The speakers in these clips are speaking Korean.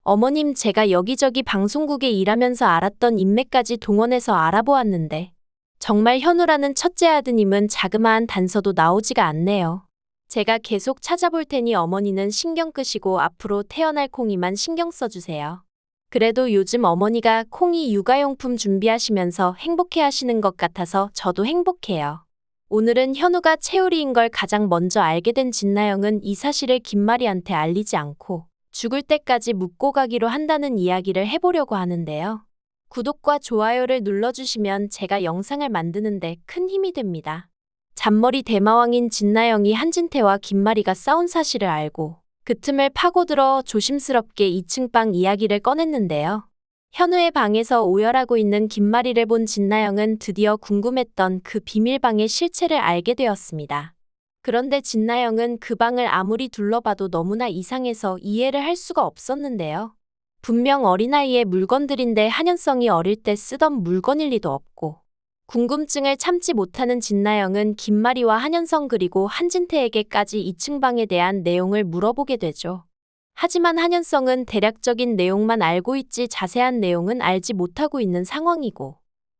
어머님, 제가 여기저기 방송국에 일하면서 알았던 인맥까지 동원해서 알아보았는데 정말 현우라는 첫째 아드님은 자그마한 단서도 나오지가 않네요. 제가 계속 찾아볼 테니 어머니는 신경 끄시고 앞으로 태어날 콩이만 신경 써주세요. 그래도 요즘 어머니가 콩이 육아용품 준비하시면서 행복해 하시는 것 같아서 저도 행복해요. 오늘은 현우가 채우리인 걸 가장 먼저 알게 된 진나영은 이 사실을 김마리한테 알리지 않고 죽을 때까지 묻고 가기로 한다는 이야기를 해보려고 하는데요. 구독과 좋아요를 눌러주시면 제가 영상을 만드는데 큰 힘이 됩니다. 잔머리 대마왕인 진나영이 한진태와 김마리가 싸운 사실을 알고 그 틈을 파고들어 조심스럽게 2층 방 이야기를 꺼냈는데요. 현우의 방에서 오열하고 있는 김마리를 본 진나영은 드디어 궁금했던 그 비밀방의 실체를 알게 되었습니다. 그런데 진나영은 그 방을 아무리 둘러봐도 너무나 이상해서 이해를 할 수가 없었는데요. 분명 어린아이의 물건들인데 한현성이 어릴 때 쓰던 물건일 리도 없고 궁금증을 참지 못하는 진나영은 김마리와 한현성 그리고 한진태에게까지 2층 방에 대한 내용을 물어보게 되죠. 하지만 한현성은 대략적인 내용만 알고 있지 자세한 내용은 알지 못하고 있는 상황이고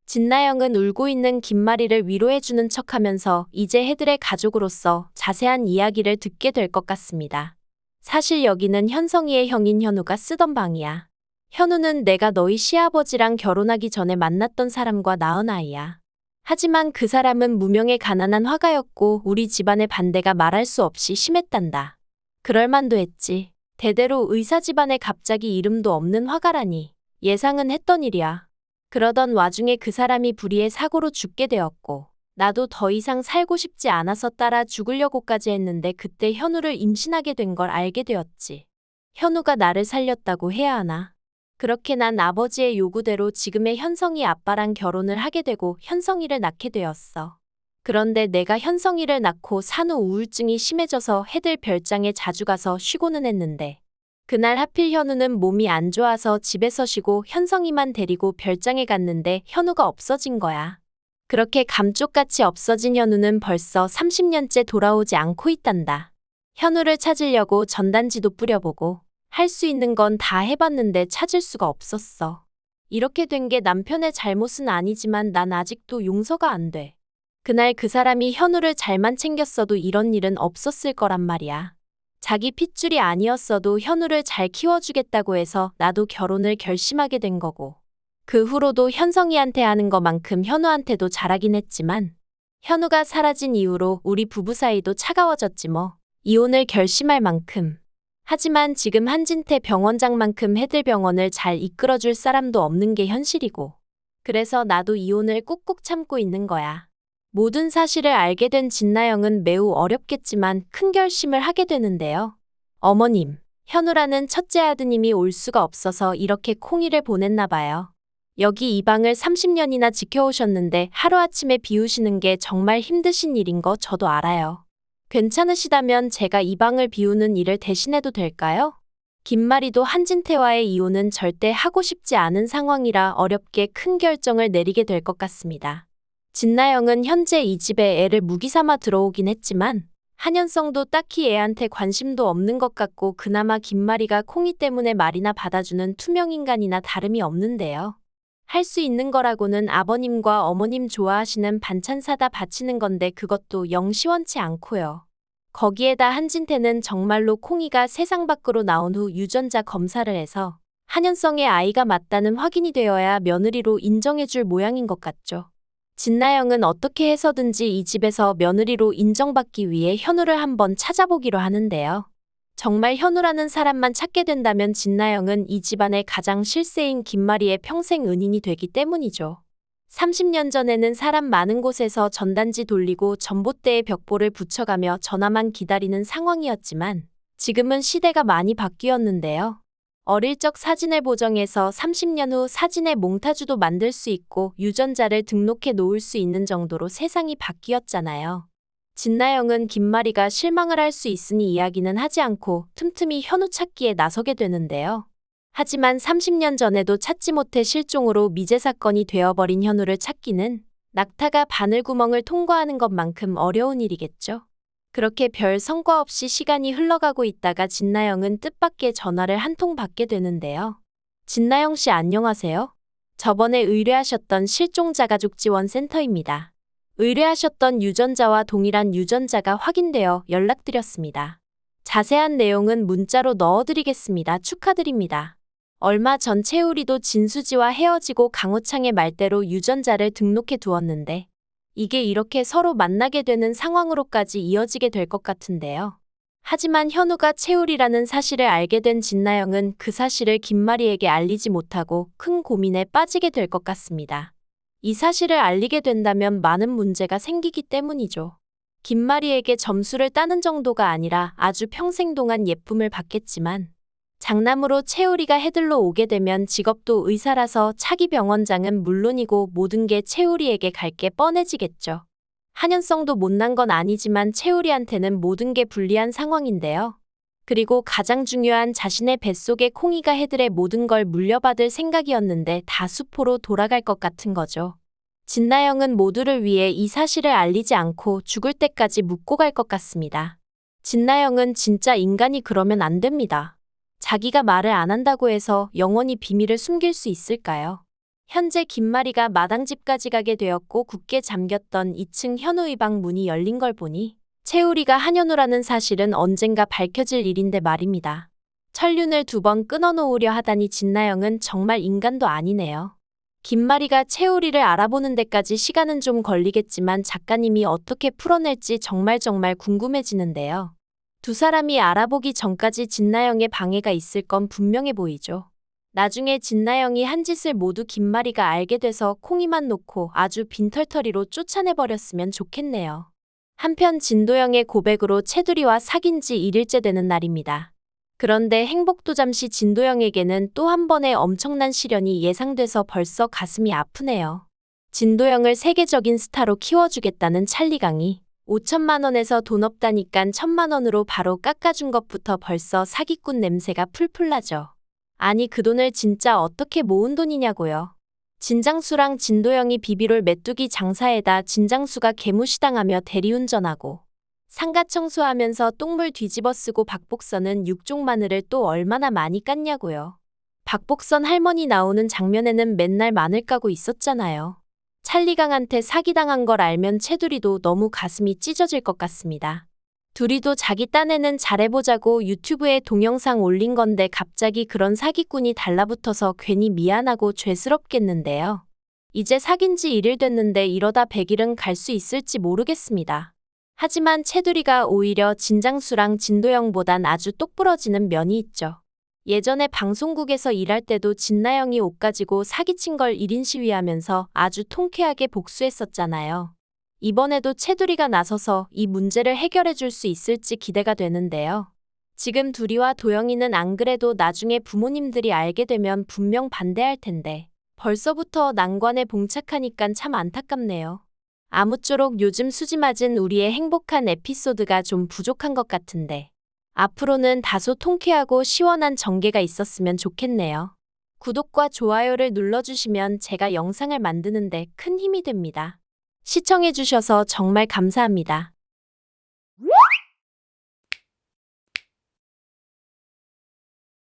진나영은 울고 있는 김마리를 위로해주는 척하면서 이제 해들의 가족으로서 자세한 이야기를 듣게 될 것 같습니다. 사실 여기는 현성이의 형인 현우가 쓰던 방이야. 현우는 내가 너희 시아버지랑 결혼하기 전에 만났던 사람과 낳은 아이야. 하지만 그 사람은 무명의 가난한 화가였고 우리 집안의 반대가 말할 수 없이 심했단다. 그럴만도 했지. 대대로 의사 집안에 갑자기 이름도 없는 화가라니. 예상은 했던 일이야. 그러던 와중에 그 사람이 불의의 사고로 죽게 되었고 나도 더 이상 살고 싶지 않아서 따라 죽으려고까지 했는데 그때 현우를 임신하게 된 걸 알게 되었지. 현우가 나를 살렸다고 해야 하나? 그렇게 난 아버지의 요구대로 지금의 현성이 아빠랑 결혼을 하게 되고 현성이를 낳게 되었어. 그런데 내가 현성이를 낳고 산후 우울증이 심해져서 해들 별장에 자주 가서 쉬고는 했는데 그날 하필 현우는 몸이 안 좋아서 집에서 쉬고 현성이만 데리고 별장에 갔는데 현우가 없어진 거야. 그렇게 감쪽같이 없어진 현우는 벌써 30년째 돌아오지 않고 있단다. 현우를 찾으려고 전단지도 뿌려보고 할 수 있는 건 다 해봤는데 찾을 수가 없었어. 이렇게 된 게 남편의 잘못은 아니지만 난 아직도 용서가 안 돼. 그날 그 사람이 현우를 잘만 챙겼어도 이런 일은 없었을 거란 말이야. 자기 핏줄이 아니었어도 현우를 잘 키워주겠다고 해서 나도 결혼을 결심하게 된 거고. 그 후로도 현성이한테 하는 것만큼 현우한테도 잘하긴 했지만 현우가 사라진 이후로 우리 부부 사이도 차가워졌지 뭐. 이혼을 결심할 만큼. 하지만 지금 한진태 병원장만큼 해들병원을 잘 이끌어줄 사람도 없는 게 현실이고. 그래서 나도 이혼을 꾹꾹 참고 있는 거야. 모든 사실을 알게 된 진나영은 매우 어렵겠지만 큰 결심을 하게 되는데요. 어머님, 현우라는 첫째 아드님이 올 수가 없어서 이렇게 콩이를 보냈나 봐요. 여기 이 방을 30년이나 지켜오셨는데 하루아침에 비우시는 게 정말 힘드신 일인 거 저도 알아요. 괜찮으시다면 제가 이 방을 비우는 일을 대신해도 될까요? 김마리도 한진태와의 이혼은 절대 하고 싶지 않은 상황이라 어렵게 큰 결정을 내리게 될 것 같습니다. 진나영은 현재 이 집에 애를 무기 삼아 들어오긴 했지만 한현성도 딱히 애한테 관심도 없는 것 같고 그나마 김마리가 콩이 때문에 말이나 받아주는 투명인간이나 다름이 없는데요. 할 수 있는 거라고는 아버님과 어머님 좋아하시는 반찬 사다 바치는 건데 그것도 영 시원치 않고요. 거기에다 한진태는 정말로 콩이가 세상 밖으로 나온 후 유전자 검사를 해서 한현성의 아이가 맞다는 확인이 되어야 며느리로 인정해줄 모양인 것 같죠. 진나영은 어떻게 해서든지 이 집에서 며느리로 인정받기 위해 현우를 한번 찾아보기로 하는데요. 정말 현우라는 사람만 찾게 된다면 진나영은 이 집안의 가장 실세인 김마리의 평생 은인이 되기 때문이죠. 30년 전에는 사람 많은 곳에서 전단지 돌리고 전봇대에 벽보를 붙여가며 전화만 기다리는 상황이었지만 지금은 시대가 많이 바뀌었는데요. 어릴 적 사진을 보정해서 30년 후 사진의 몽타주도 만들 수 있고 유전자를 등록해 놓을 수 있는 정도로 세상이 바뀌었잖아요. 진나영은 김마리가 실망을 할 수 있으니 이야기는 하지 않고 틈틈이 현우 찾기에 나서게 되는데요. 하지만 30년 전에도 찾지 못해 실종으로 미제 사건이 되어버린 현우를 찾기는 낙타가 바늘구멍을 통과하는 것만큼 어려운 일이겠죠. 그렇게 별 성과 없이 시간이 흘러가고 있다가 진나영은 뜻밖의 전화를 한 통 받게 되는데요. 진나영 씨 안녕하세요. 저번에 의뢰하셨던 실종자가족지원센터입니다. 의뢰하셨던 유전자와 동일한 유전자가 확인되어 연락드렸습니다. 자세한 내용은 문자로 넣어드리겠습니다. 축하드립니다. 얼마 전 채우리도 진수지와 헤어지고 강호창의 말대로 유전자를 등록해 두었는데 이게 이렇게 서로 만나게 되는 상황으로까지 이어지게 될 것 같은데요. 하지만 현우가 채우리라는 사실을 알게 된 진나영은 그 사실을 김마리에게 알리지 못하고 큰 고민에 빠지게 될 것 같습니다. 이 사실을 알리게 된다면 많은 문제가 생기기 때문이죠. 김마리에게 점수를 따는 정도가 아니라 아주 평생 동안 예쁨을 받겠지만 장남으로 채우리가 해들러 오게 되면 직업도 의사라서 차기 병원장은 물론이고 모든 게 채우리에게 갈 게 뻔해지겠죠. 한연성도 못난 건 아니지만 채우리한테는 모든 게 불리한 상황인데요. 그리고 가장 중요한 자신의 뱃속의 콩이가 해들의 모든 걸 물려받을 생각이었는데 다 수포로 돌아갈 것 같은 거죠. 진나영은 모두를 위해 이 사실을 알리지 않고 죽을 때까지 묻고 갈 것 같습니다. 진나영은 진짜 인간이 그러면 안 됩니다. 자기가 말을 안 한다고 해서 영원히 비밀을 숨길 수 있을까요? 현재 김마리가 마당집까지 가게 되었고 굳게 잠겼던 2층 현우의 방 문이 열린 걸 보니 채우리가 한현우라는 사실은 언젠가 밝혀질 일인데 말입니다. 천륜을 2번 끊어놓으려 하다니 진나영은 정말 인간도 아니네요. 김마리가 채우리를 알아보는 데까지 시간은 좀 걸리겠지만 작가님이 어떻게 풀어낼지 정말 궁금해지는데요. 두 사람이 알아보기 전까지 진나영의 방해가 있을 건 분명해 보이죠. 나중에 진나영이 한 짓을 모두 김마리가 알게 돼서 콩이만 놓고 아주 빈털터리로 쫓아내버렸으면 좋겠네요. 한편 진도영의 고백으로 채두리와 사귄 지 1일째 되는 날입니다. 그런데 행복도 잠시 진도영에게는 또 한 번의 엄청난 시련이 예상돼서 벌써 가슴이 아프네요. 진도영을 세계적인 스타로 키워주겠다는 찰리강이 5천만 원에서 돈 없다니깐 1,000만 원으로 바로 깎아준 것부터 벌써 사기꾼 냄새가 풀풀 나죠. 아니 그 돈을 진짜 어떻게 모은 돈이냐고요. 진장수랑 진도영이 비비롤 메뚜기 장사에다 진장수가 개무시당하며 대리운전하고 상가 청소하면서 똥물 뒤집어 쓰고 박복선은 육종 마늘을 또 얼마나 많이 깠냐고요. 박복선 할머니 나오는 장면에는 맨날 마늘 까고 있었잖아요. 찰리강한테 사기당한 걸 알면 채두리도 너무 가슴이 찢어질 것 같습니다. 둘이도 자기 딴에는 잘해보자고 유튜브에 동영상 올린 건데 갑자기 그런 사기꾼이 달라붙어서 괜히 미안하고 죄스럽겠는데요. 이제 사귄 지 1일 됐는데 이러다 100일은 갈 수 있을지 모르겠습니다. 하지만 채두리가 오히려 진장수랑 진도영보단 아주 똑부러지는 면이 있죠. 예전에 방송국에서 일할 때도 진나영이 옷 가지고 사기친 걸 1인 시위하면서 아주 통쾌하게 복수했었잖아요. 이번에도 채두리가 나서서 이 문제를 해결해 줄 수 있을지 기대가 되는데요. 지금 두리와 도영이는 안 그래도 나중에 부모님들이 알게 되면 분명 반대할 텐데 벌써부터 난관에 봉착하니깐 참 안타깝네요. 아무쪼록 요즘 수지 맞은 우리의 행복한 에피소드가 좀 부족한 것 같은데 앞으로는 다소 통쾌하고 시원한 전개가 있었으면 좋겠네요. 구독과 좋아요를 눌러주시면 제가 영상을 만드는데 큰 힘이 됩니다. 시청해주셔서 정말 감사합니다.